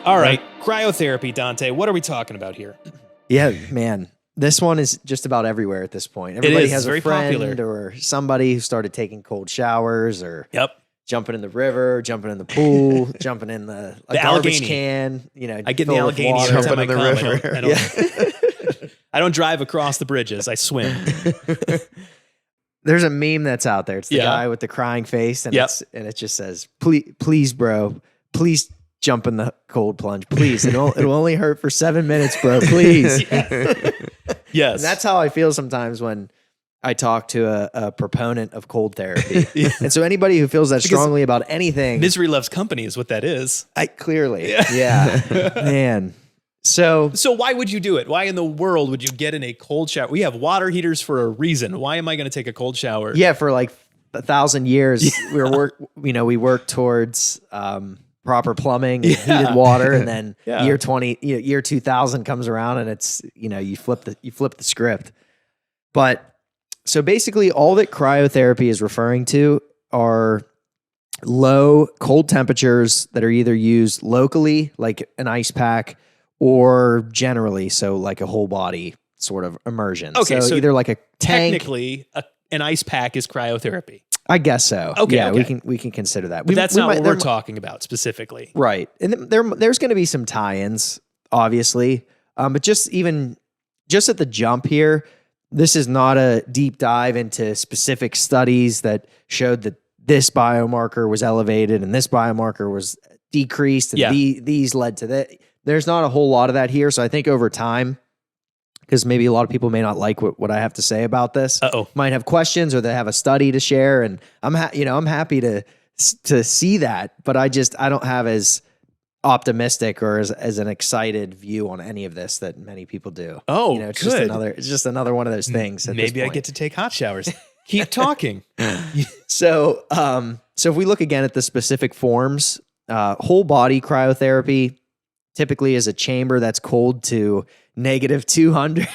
All right, cryotherapy, Dante. What are we talking about here? Yeah, man. This one is just about everywhere at this point. Everybody has very a friend popular. or somebody who started taking cold showers or Yep. jumping in the river, jumping in the pool, jumping in a garbage Allegheny. can. You know, I get in the full of Allegheny water. every time I Jumping come. in the river. I don't, I don't drive across the bridges. I swim. There's a meme that's out there. It's the Yeah. guy with the crying face, and Yep. it just says, "Please, bro, please jump in the cold plunge, please. It'll only hurt for 7 minutes, bro. Please." Yes. And that's how I feel sometimes when I talk to a proponent of cold therapy. And so anybody who feels that strongly about anything, misery loves company is what that is. clearly, yeah, man. So why would you do it? Why in the world would you get in a cold shower? We have water heaters for a reason. Why am I going to take a cold shower? yeah, for like 1,000 years, we worked towards proper plumbing and heated water, and then year 2000 comes around, and it's you flip the script. But so basically, all that cryotherapy is referring to are low cold temperatures that are either used locally, like an ice pack, or generally, so like a whole body sort of immersion. Okay, so either like a tank. Technically, an ice pack is cryotherapy. I guess so. Okay, yeah, okay. we can consider that. But that's not what we're talking about specifically. Right. And there's going to be some tie-ins, obviously. But just at the jump here, this is not a deep dive into specific studies that showed that this biomarker was elevated and this biomarker was decreased and these led to that. There's not a whole lot of that here. So I think over time, because maybe a lot of people may not like what I have to say about this, might have questions or they have a study to share, and I'm happy to see that, but I don't have as optimistic or as an excited view on any of this that many people do. Oh, it's good. just another one of those things. Maybe I get to take hot showers. Keep talking. So if we look again at the specific forms, whole body cryotherapy typically is a chamber that's cold to negative 200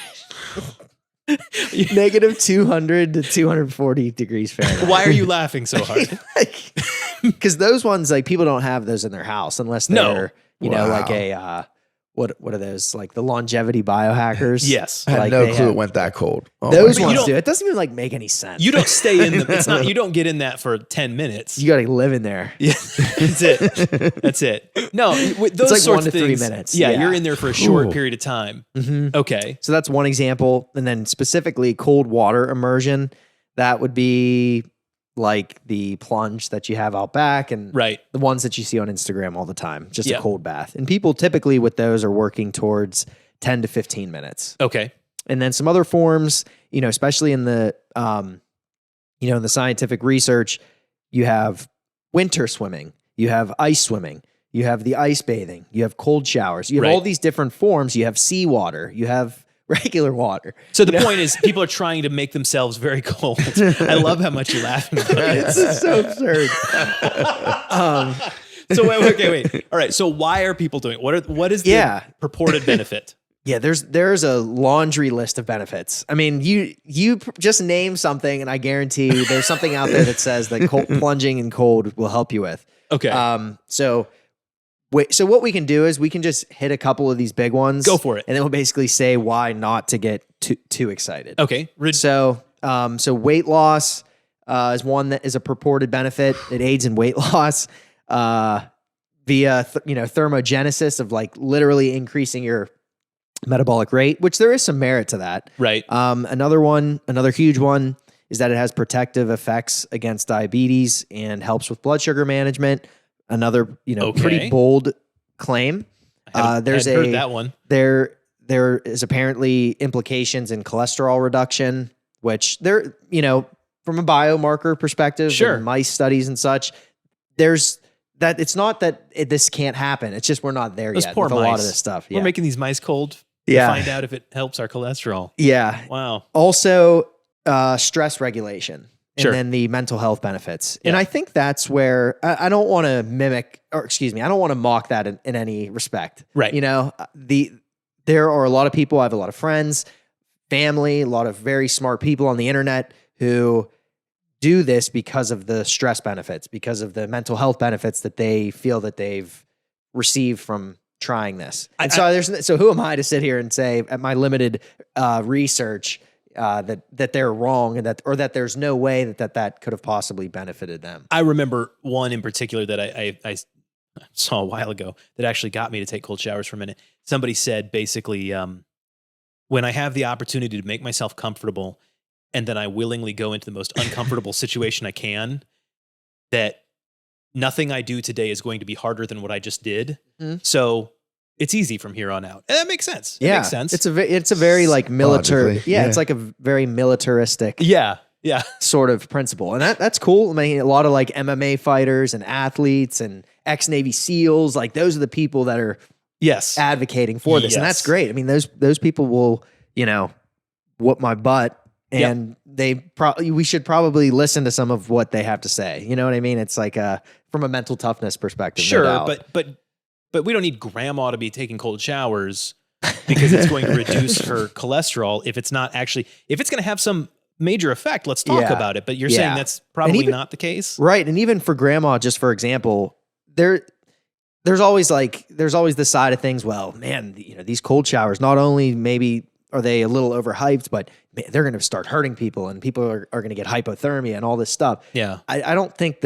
to 240 degrees Fahrenheit. Why are you laughing so hard? Because those ones, like, people don't have those in their house unless they're, like a, what are those? Like the longevity biohackers? Yes. I had Like, no they clue have- it went that cold. Oh Those my ones God. do. It doesn't even like make any sense. You don't stay in the. It's not. You don't get in that for 10 minutes. You got to live in there. Yeah, that's it. That's it. No, with those like sorts 1 to of 3 things, minutes. Yeah, Yeah. you're in there for a short Ooh. period of time. Mm-hmm. Okay. So that's one example. And then specifically cold water immersion, that would be like the plunge that you have out back and Right. the ones that you see on Instagram all the time, just Yeah. a cold bath. And people typically with those are working towards 10 to 15 minutes. Okay. And then some other forms, especially in the, in the scientific research, you have winter swimming, you have ice swimming, you have the ice bathing, you have cold showers, you have all these different forms. You have seawater, you have regular water. So the point is, people are trying to make themselves very cold. I love how much you're laughing about it. This is so absurd. So wait. All right. So why are people doing it? What is the purported benefit? Yeah, there's a laundry list of benefits. I mean, you just name something, and I guarantee there's something out there that says that plunging in cold will help you with. Okay. So what we can do is we can just hit a couple of these big ones. Go for it, and then we'll basically say why not to get too excited. Okay. So weight loss is one that is a purported benefit. It aids in weight loss via thermogenesis of like literally increasing your metabolic rate, which there is some merit to that. Right. Another huge one is that it has protective effects against diabetes and helps with blood sugar management. Another, pretty bold claim. There's heard that one. There is apparently implications in cholesterol reduction, which there, from a biomarker perspective, and mice studies and such, there's that. It's not that this can't happen. It's just we're not there yet with a lot of this stuff. We're making these mice cold. To find out if it helps our cholesterol. Yeah. Wow. Also, stress regulation. And then the mental health benefits. And I think that's where I don't want to I don't want to mock that in any respect. Right. There are a lot of people, I have a lot of friends, family, a lot of very smart people on the internet who do this because of the stress benefits, because of the mental health benefits that they feel that they've received from trying this. And so who am I to sit here and say at my limited research that they're wrong and that there's no way that could have possibly benefited them. I remember one in particular that I saw a while ago that actually got me to take cold showers for a minute. Somebody said basically, when I have the opportunity to make myself comfortable and then I willingly go into the most uncomfortable situation I can, that nothing I do today is going to be harder than what I just did. Mm-hmm. So it's easy from here on out. And that makes sense. It makes sense. It's a very like military. Yeah, it's like a very militaristic. Yeah. Sort of principle. And that's cool. I mean, a lot of like MMA fighters and athletes and ex-Navy SEALs, like those are the people that are advocating for this. And that's great. I mean, those people will, whoop my butt. And we should probably listen to some of what they have to say. You know what I mean? It's like from a mental toughness perperspective. Sure, no but we don't need grandma to be taking cold showers because it's going to reduce her cholesterol if it's not actually, if it's going to have some major effect, let's talk about it. But you're saying that's probably not the case? Right. And even for grandma, just for example, there's always the side of things. Well, man, these cold showers, not only maybe are they a little overhyped, but man, they're going to start hurting people and people are going to get hypothermia and all this stuff. Yeah. I don't think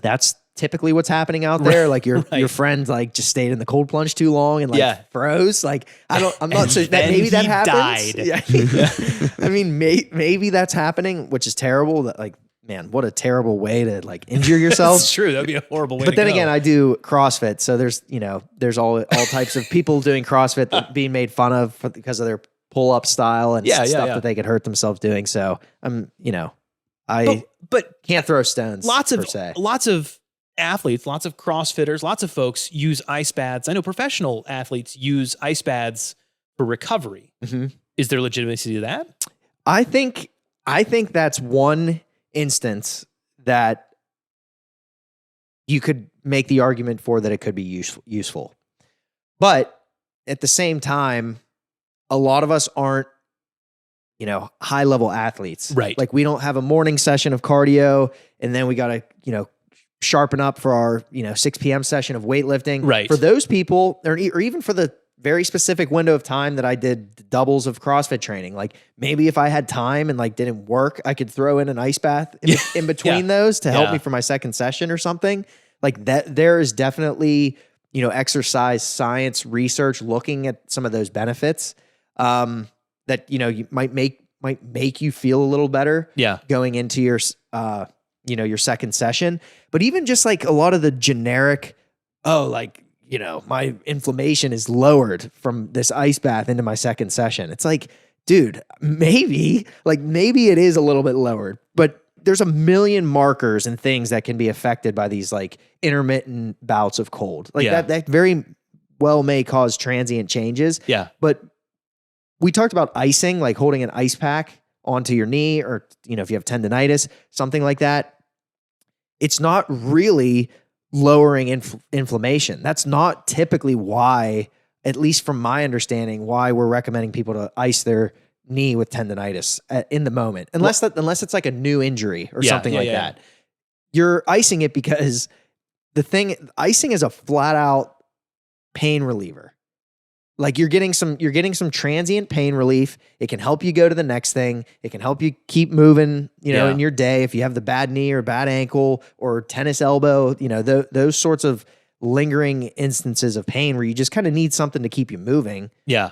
that's typically what's happening out there. Like your friend like just stayed in the cold plunge too long and like froze. Like I'm not so that maybe that happens. Died. Yeah. I mean, maybe that's happening, which is terrible. That like, man, what a terrible way to like injure yourself. That's true. That'd be a horrible way. But then again, I do CrossFit, so there's all types of people doing CrossFit being made fun of because of their pull-up style and stuff that they could hurt themselves doing. So I can't throw stones. Lots of athletes, lots of CrossFitters, lots of folks use ice baths. I know professional athletes use ice baths for recovery. Mm-hmm. Is there legitimacy to that? I think that's one instance that you could make the argument for that it could be useful. But at the same time, a lot of us aren't, high level athletes. Right. Like we don't have a morning session of cardio and then we got to, sharpen up for our, 6 p.m. session of weightlifting. Right. For those people, or even for the very specific window of time that I did doubles of CrossFit training. Like maybe if I had time and like didn't work, I could throw in an ice bath in between those to help me for my second session or something like that. There is definitely, exercise science research looking at some of those benefits that, you might make you feel a little better going into your, your second session. But even just like a lot of the generic, my inflammation is lowered from this ice bath into my second session. It's like, dude, maybe it is a little bit lowered, but there's a million markers and things that can be affected by these like intermittent bouts of cold. Like that very well may cause transient changes. Yeah. But we talked about icing, like holding an ice pack onto your knee or, if you have tendonitis, something like that. It's not really lowering inflammation. That's not typically why, at least from my understanding, why we're recommending people to ice their knee with tendonitis in the moment, unless it's like a new injury or something like that. You're icing it because icing is a flat out pain reliever. Like you're getting some transient pain relief. It can help you go to the next thing. It can help you keep moving, in your day. If you have the bad knee or bad ankle or tennis elbow, those sorts of lingering instances of pain where you just kind of need something to keep you moving. Yeah.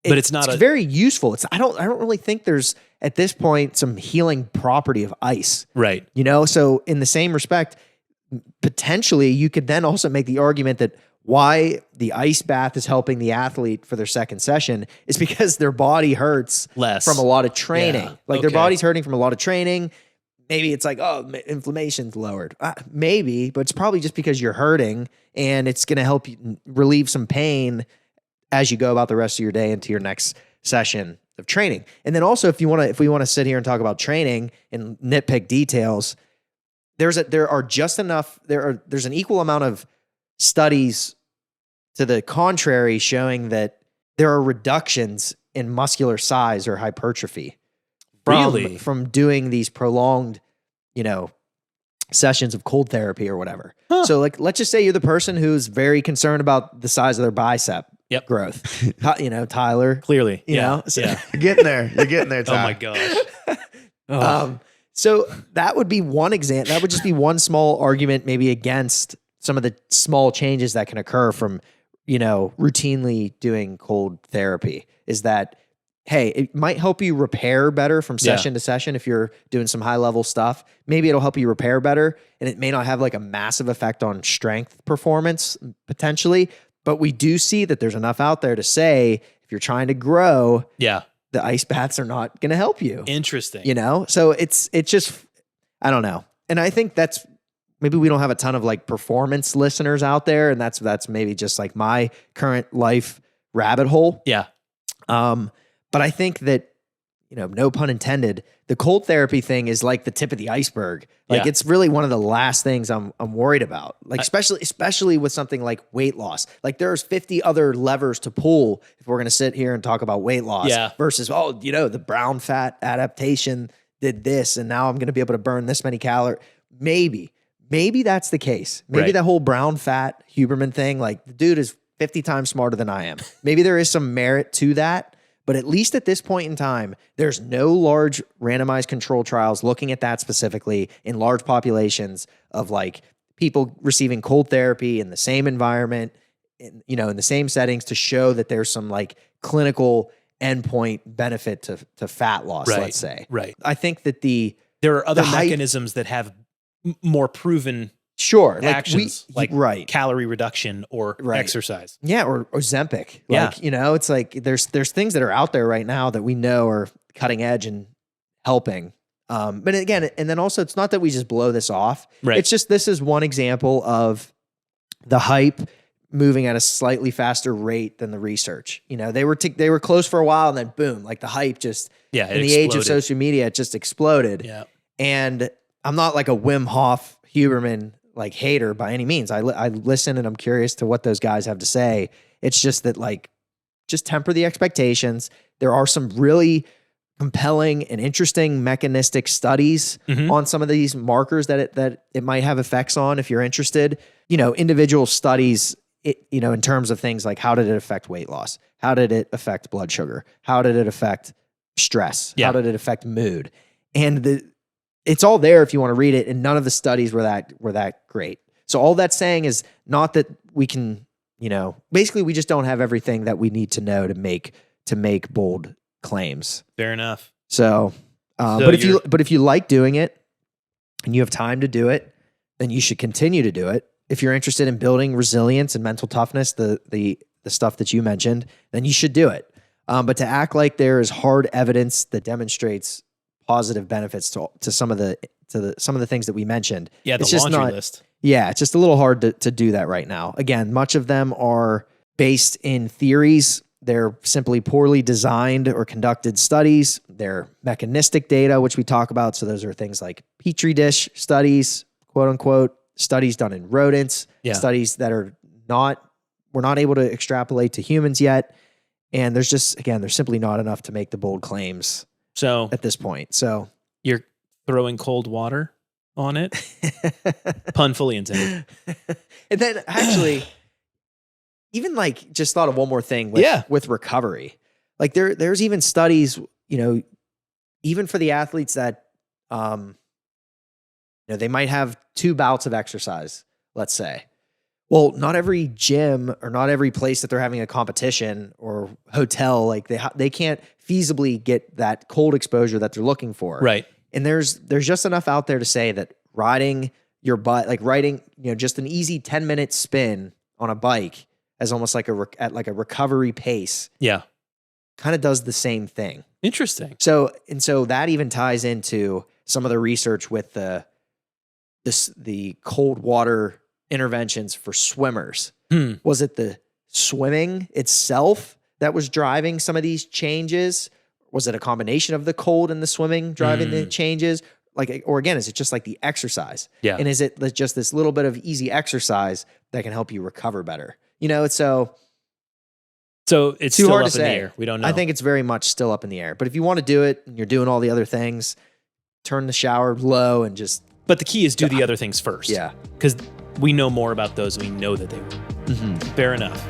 But it's very useful. I don't really think there's at this point some healing property of ice. Right. So in the same respect, potentially you could then also make the argument that why the ice bath is helping the athlete for their second session is because their body hurts less from a lot of training. Yeah. Like their body's hurting from a lot of training. Maybe it's like, inflammation's lowered. Maybe, but it's probably just because you're hurting and it's going to help you relieve some pain as you go about the rest of your day into your next session of training. And then also if we want to sit here and talk about training and nitpick details, there's an equal amount of studies to the contrary showing that there are reductions in muscular size or hypertrophy from doing these prolonged, sessions of cold therapy or whatever. Huh. So like, let's just say you're the person who's very concerned about the size of their bicep Yep. growth. You know, Tyler. Clearly. You Yeah. know? So- Yeah. You're getting there. You're getting there, Oh Ty. my gosh. Oh. So that would be one example. That would just be one small argument, maybe against some of the small changes that can occur from, you know, routinely doing cold therapy. Is that, hey, it might help you repair better from session to session if you're doing some high level stuff. Maybe it'll help you repair better, and it may not have like a massive effect on strength performance potentially. But we do see that there's enough out there to say if you're trying to grow, Yeah. the ice baths are not going to help you. Interesting. You know, so it's just, I don't know. And I think that's, maybe we don't have a ton of like performance listeners out there. And that's maybe just like my current life rabbit hole. Yeah. But I think that, you know, no pun intended, the cold therapy thing is like the tip of the iceberg. Like Yeah. it's really one of the last things I'm worried about. Like especially with something like weight loss. Like there's 50 other levers to pull if we're going to sit here and talk about weight loss Yeah. versus, oh, you know, the brown fat adaptation did this and now I'm going to be able to burn this many calories. Maybe that's the case. Maybe Right. that whole brown fat Huberman thing, like the dude is 50 times smarter than I am. Maybe there is some merit to that. But at least at this point in time, there's no large randomized control trials looking at that specifically in large populations of like people receiving cold therapy in the same environment, in the same settings to show that there's some like clinical endpoint benefit to fat loss, Right. let's say. Right. I think that There are other the hype- mechanisms that have more proven sure, actions, like right. calorie reduction or Right. exercise. Yeah, or Ozempic. Yeah. Like, you know, it's like there's things that are out there right now that we know are cutting edge and helping. But again, and then also it's not that we just blow this off. Right. It's just this is one example of the hype moving at a slightly faster rate than the research. You know, they were close for a while and then boom, like the hype just Yeah. in the age of social media, it just exploded. Yeah. And I'm not like a Wim Hof Huberman like hater by any means. I listen and I'm curious to what those guys have to say. It's just that like, just temper the expectations. There are some really compelling and interesting mechanistic studies Mhm. on some of these markers that it might have effects on if you're interested. You know, individual studies, in terms of things like how did it affect weight loss? How did it affect blood sugar? How did it affect stress? Yeah. How did it affect mood? And it's all there if you want to read it, and none of the studies were that great. So all that's saying is not that we can, basically we just don't have everything that we need to know to make bold claims. Fair enough. So, but if you like doing it and you have time to do it, then you should continue to do it. If you're interested in building resilience and mental toughness, the stuff that you mentioned, then you should do it. But to act like there is hard evidence that demonstrates positive benefits to some of the things that we mentioned. Yeah, the it's just laundry not, list. Yeah, it's just a little hard to do that right now. Again, much of them are based in theories. They're simply poorly designed or conducted studies. They're mechanistic data, which we talk about. So those are things like Petri dish studies, quote unquote, studies done in rodents, studies that we're not able to extrapolate to humans yet. And there's simply not enough to make the bold claims So at this point. So you're throwing cold water on it? Pun fully intended. and then actually, even like just thought of one more thing with recovery. Like there's even studies, even for the athletes that, they might have 2 bouts of exercise, let's say. Well, not every gym or not every place that they're having a competition or hotel, like they can't feasibly get that cold exposure that they're looking for. Right. And there's just enough out there to say that riding your bike, like riding, just an easy 10-minute spin on a bike as almost like at a recovery pace. Yeah. Kind of does the same thing. Interesting. So that even ties into some of the research with the cold water interventions for swimmers. Was it the swimming itself that was driving some of these changes? Was it a combination of the cold and the swimming driving the changes? Or again, is it just like the exercise? Yeah. And is it just this little bit of easy exercise that can help you recover better? So it's too still hard up to in the say. air. We don't know. I think it's very much still up in the air. But if you want to do it and you're doing all the other things, turn the shower low and just But the key is do the other things first. Yeah. Because we know more about those. We know that they will. Fair enough.